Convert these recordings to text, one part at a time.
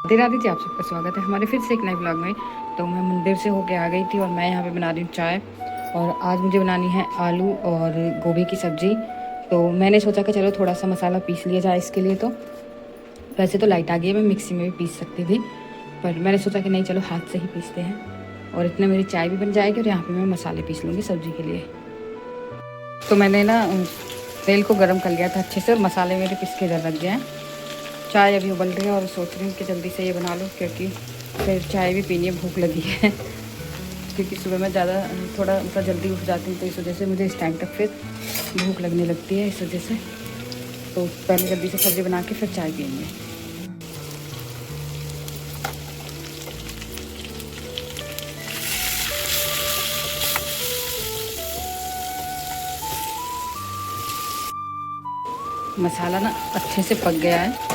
राधे राधे जी, आप सबका स्वागत है हमारे फिर से एक नए ब्लॉग में। तो मैं मंदिर से होके आ गई थी और मैं यहाँ पे बना रही हूँ चाय। और आज मुझे बनानी है आलू और गोभी की सब्ज़ी। तो मैंने सोचा कि चलो थोड़ा सा मसाला पीस लिया जाए इसके लिए। तो वैसे तो लाइट आ गई है, मैं मिक्सी में भी पीस सकती थी, पर मैंने सोचा कि नहीं, चलो हाथ से ही पीसते हैं और इतने मेरी चाय भी बन जाएगी और यहाँ पर मैं मसाले पीस लूँगी सब्ज़ी के लिए। तो मैंने ना तेल को गर्म कर लिया था अच्छे से और मसाले मेरे पिस के इधर रख गए हैं। चाय अभी उबल रही है और सोच रही हूँ कि जल्दी से ये बना लूँ, क्योंकि फिर चाय भी पीनी है, भूख लगी है। क्योंकि सुबह में ज़्यादा थोड़ा मतलब जल्दी उठ जाती हूँ, तो इस वजह से मुझे इस टाइम तक फिर भूख लगने लगती है, इस वजह से। तो पहले जल्दी से सब्ज़ी बना के फिर चाय पियेंगे। मसाला ना अच्छे से पक गया है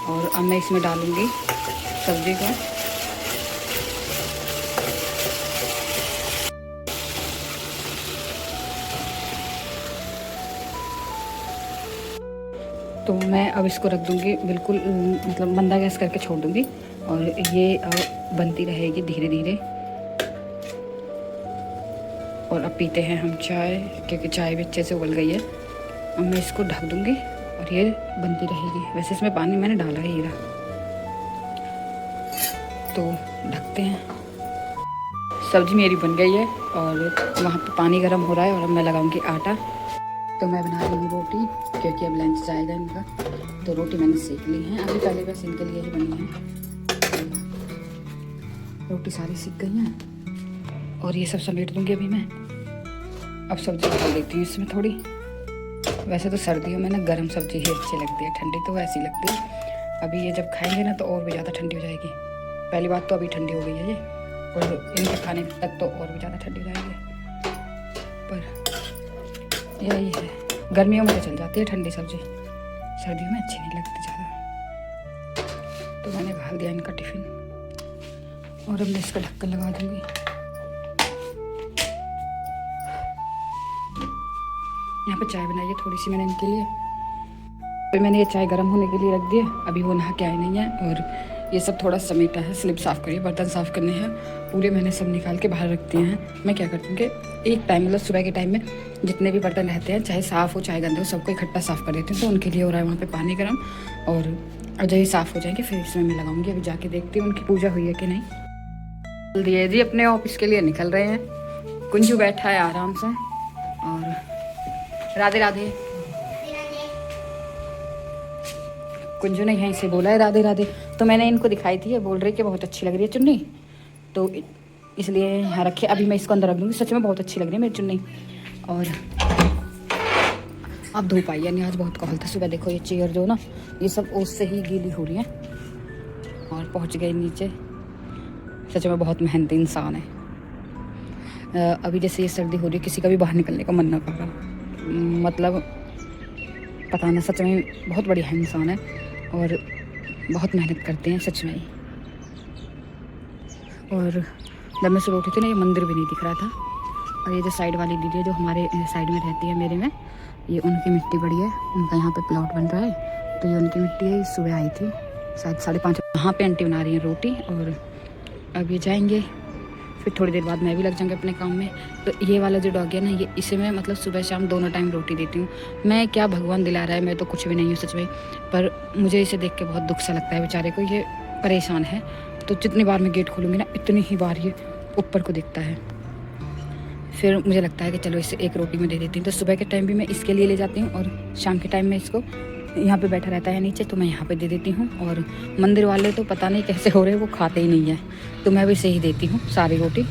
और अब मैं इसमें डालूँगी सब्ज़ी को। तो मैं अब इसको रख दूँगी बिल्कुल, मतलब मंदा गैस करके छोड़ दूँगी और ये अब बनती रहेगी धीरे धीरे। और अब पीते हैं हम चाय, क्योंकि चाय भी अच्छे से उबल गई है। अब मैं इसको ढक दूँगी और ये बनती रहेगी। वैसे इसमें पानी मैंने डाला है हीरा, तो ढकते हैं। सब्ज़ी मेरी बन गई है और वहाँ पे पानी गर्म हो रहा है और अब मैं लगाऊंगी आटा। तो मैं बना रही हूँ रोटी, क्योंकि अब लंच जाएगा इनका। तो रोटी मैंने सेक ली है अभी, पहले बस इनके लिए ही बनी है। रोटी सारी सीख गई हैं और ये सब समेट दूँगी अभी मैं। अब सब्ज़ी डाल देती हूँ इसमें थोड़ी। वैसे तो सर्दियों में ना गर्म सब्ज़ी ही अच्छी लगती है, ठंडी तो वैसी लगती है। अभी ये जब खाएंगे ना तो और भी ज़्यादा ठंडी हो जाएगी। पहली बात तो अभी ठंडी हो गई है ये, और इनके खाने तक तो और भी ज़्यादा ठंडी हो जाएगी। पर यही है, गर्मियों में तो चल जाती है ठंडी सब्ज़ी, सर्दियों में अच्छी नहीं लगती ज़्यादा। तो मैंने डाल दिया इनका टिफ़िन और अब मैं इसका ढक्कन लगा दूँगी। यहाँ पे चाय बनाई है थोड़ी सी मैंने इनके लिए। फिर मैंने ये चाय गर्म होने के लिए रख दिया। अभी वो नहा के आए नहीं है और ये सब थोड़ा समेटा है, स्लिप साफ़ करिए, बर्तन साफ़ करने हैं पूरे। मैंने सब निकाल के बाहर रख दिए हैं। मैं क्या करती हूँ कि एक टाइम मतलब सुबह के टाइम में जितने भी बर्तन रहते हैं, चाहे साफ़ हो चाहे गंदे हो, सबको इकट्ठा साफ़ कर देती हूँ। तो उनके लिए हो रहा है वहाँ पे पानी गर्म, और जब ये साफ़ हो जाएंगे फिर इसमें मैं लगाऊंगी। अभी जाके देखती हूँ उनकी पूजा हुई है कि नहीं। दिए जी अपने ऑफिस के लिए निकल रहे हैं। कुंजू बैठा है आराम से। और राधे राधे। कुंजू ने यहीं से बोला है राधे राधे। तो मैंने इनको दिखाई थी, ये बोल रही कि बहुत अच्छी लग रही है चुन्नी, तो इसलिए यहाँ रखे। अभी मैं इसको अंदर रख दूँगी। सच में बहुत अच्छी लग रही है मेरी चुन्नी। और अब धूप आई है नहीं, आज बहुत कोहल था सुबह। देखो ये चेयर जो ना, ये सब ओस से ही गीली हो रही है। और पहुँच गई नीचे। सच में बहुत मेहनती इंसान है। अभी जैसे ये सर्दी हो रही है, किसी का भी बाहर निकलने का मन ना कर रहा, मतलब पता ना, सच में बहुत बढ़िया इंसान है और बहुत मेहनत करते हैं सच में ही। और जब मैं सुबह उठी थी ना, ये मंदिर भी नहीं दिख रहा था। और ये जो साइड वाली दीदी है जो हमारे साइड में रहती है मेरे में, ये उनकी मिट्टी बड़ी है, उनका यहाँ पे प्लॉट बन रहा है, तो ये उनकी मिट्टी है। सुबह आई थी शायद 5:30। वहाँ पे आंटी बना रही हैं रोटी और अब ये जाएंगे। फिर थोड़ी देर बाद मैं भी लग जाऊँगी अपने काम में। तो ये वाला जो डॉग है ना, ये इसे मैं मतलब सुबह शाम दोनों टाइम रोटी देती हूँ। मैं क्या, भगवान दिला रहा है, मैं तो कुछ भी नहीं हूँ सच में। पर मुझे इसे देख के बहुत दुख सा लगता है बेचारे को, ये परेशान है। तो जितनी बार मैं गेट खोलूँगी ना, इतनी ही बार ये ऊपर को दिखता है। फिर मुझे लगता है कि चलो इसे एक रोटी में दे देती हूँ। तो सुबह के टाइम भी मैं इसके लिए ले जाती हूँ और शाम के टाइम में इसको, यहाँ पे बैठा रहता है नीचे, तो मैं यहाँ पे दे देती हूँ। और मंदिर वाले तो पता नहीं कैसे हो रहे हैं, वो खाते ही नहीं है, तो मैं भी इसे ही देती हूँ सारी रोटी।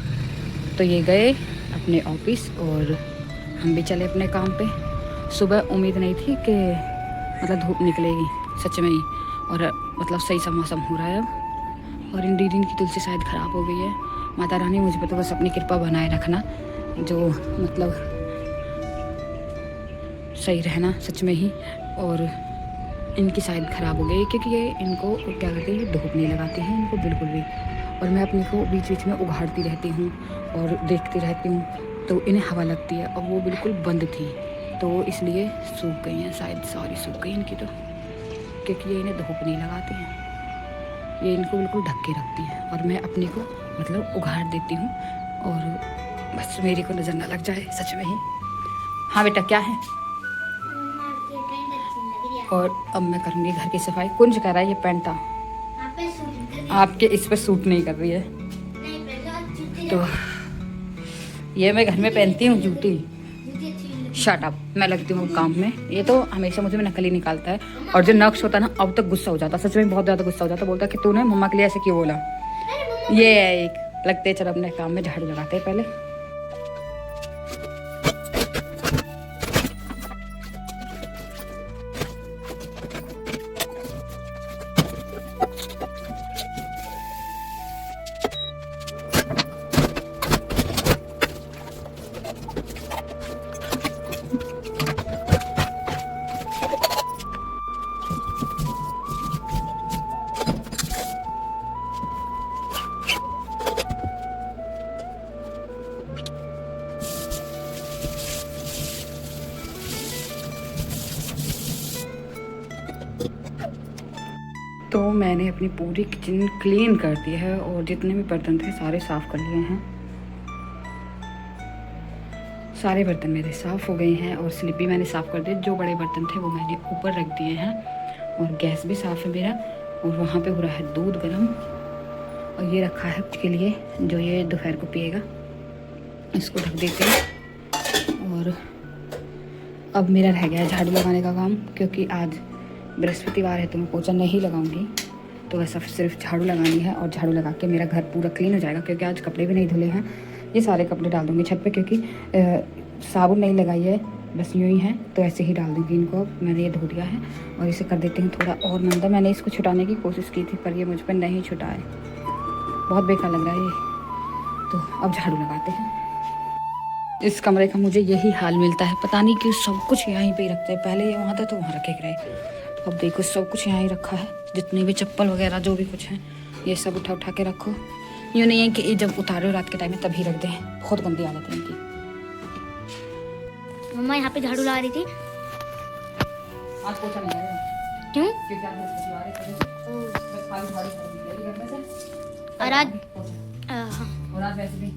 तो ये गए अपने ऑफिस और हम भी चले अपने काम पे। सुबह उम्मीद नहीं थी कि मतलब धूप निकलेगी सच में ही, और मतलब सही सा मौसम हो रहा है अब। और इन दीदी की तुलसी शायद ख़राब हो गई है। माता रानी मुझ पर तो बस अपनी कृपा बनाए रखना, जो मतलब सही रहना सच में ही। और इनकी शायद ख़राब हो गई, क्योंकि ये इनको क्या करते हैं, धूप नहीं लगाते हैं इनको बिल्कुल भी। और मैं अपनी को बीच बीच में उघाड़ती रहती हूँ और देखती रहती हूँ, तो इन्हें हवा लगती है। और वो बिल्कुल बंद थी, तो इसलिए सूख गई हैं शायद, सारी सूख गई इनकी तो, क्योंकि ये इन्हें धूप नहीं लगाते हैं। ये इनको बिल्कुल ढक के रखती हैं और मैं अपने को मतलब उघाड़ देती हूँ और बस मेरे को नज़र ना लग जाए सच में ही। हाँ बेटा क्या है? और अब मैं करूँगी घर की सफाई। कुंज कह रहा है ये पैंटा आपके इस पर सूट नहीं कर रही है, तो ये मैं घर में पहनती हूँ जूती। शट अप, मैं लगती हूँ काम में। ये तो हमेशा मुझे में नकली निकालता है और जो नक्श होता है ना अब तक गुस्सा हो जाता, सच में बहुत ज़्यादा गुस्सा हो जाता। बोलता कि तूने मम्मा के लिए ऐसे क्यों बोला। ये है एक लगते चलो अपने काम में झाड़ू लगाते हैं पहले। तो मैंने अपनी पूरी किचन क्लीन कर दी है और जितने भी बर्तन थे सारे साफ़ कर लिए हैं। सारे बर्तन मेरे साफ़ हो गए हैं और स्लिप भी मैंने साफ़ कर दिए। जो बड़े बर्तन थे वो मैंने ऊपर रख दिए हैं और गैस भी साफ़ है मेरा। और वहाँ पे हो रहा है दूध गर्म और ये रखा है के लिए जो ये दोपहर को पिएगा। इसको ढक देते हैं और अब मेरा रह गया है झाड़ू लगाने का काम, क्योंकि आज बृहस्पतिवार है तो मैं पोछा नहीं लगाऊंगी। तो वैसा सिर्फ झाड़ू लगानी है और झाड़ू लगा के मेरा घर पूरा क्लीन हो जाएगा, क्योंकि आज कपड़े भी नहीं धुले हैं। ये सारे कपड़े डाल दूँगी छत पे, क्योंकि साबुन नहीं लगाई है, बस यूँ ही है तो ऐसे ही डाल दूँगी इनको। मैंने ये धो दिया है और इसे कर देती हूँ थोड़ा और मंदा। मैंने इसको छुटाने की कोशिश की थी पर ये मुझ पर नहीं छुटा है, बहुत बेकार लग रहा है ये। तो अब झाड़ू लगाते हैं। इस कमरे का मुझे यही हाल मिलता है, पता नहीं क्यों सब कुछ यहीं पे ही रखते हैं। पहले ये वहाँ था तो वहाँ रखे रहे, अब देखो सब कुछ यहाँ ही रखा है। जितने भी चप्पल वगैरह जो भी कुछ है ये सब उठा उठा के रखो। यूँ नहीं है कि जब उतारो रात के टाइम में तभी रख दें, बहुत गंदी आदत है इनकी। मम्मा यहाँ पे झाड़ू लगा रही थी। आज पोछा नहीं आएगा क्यों? क्योंकि आज बृहस्पतिवार है, बस खाली झाड़ू कर दी घर में से। और आज और आज वैसे भी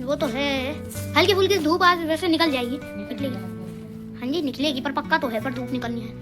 वो तो है, हल्की फुल्की धूप आज वैसे निकल जाएगी, निकलेगी। हाँ जी निकलेगी, पर पक्का तो है, पर धूप निकलनी है।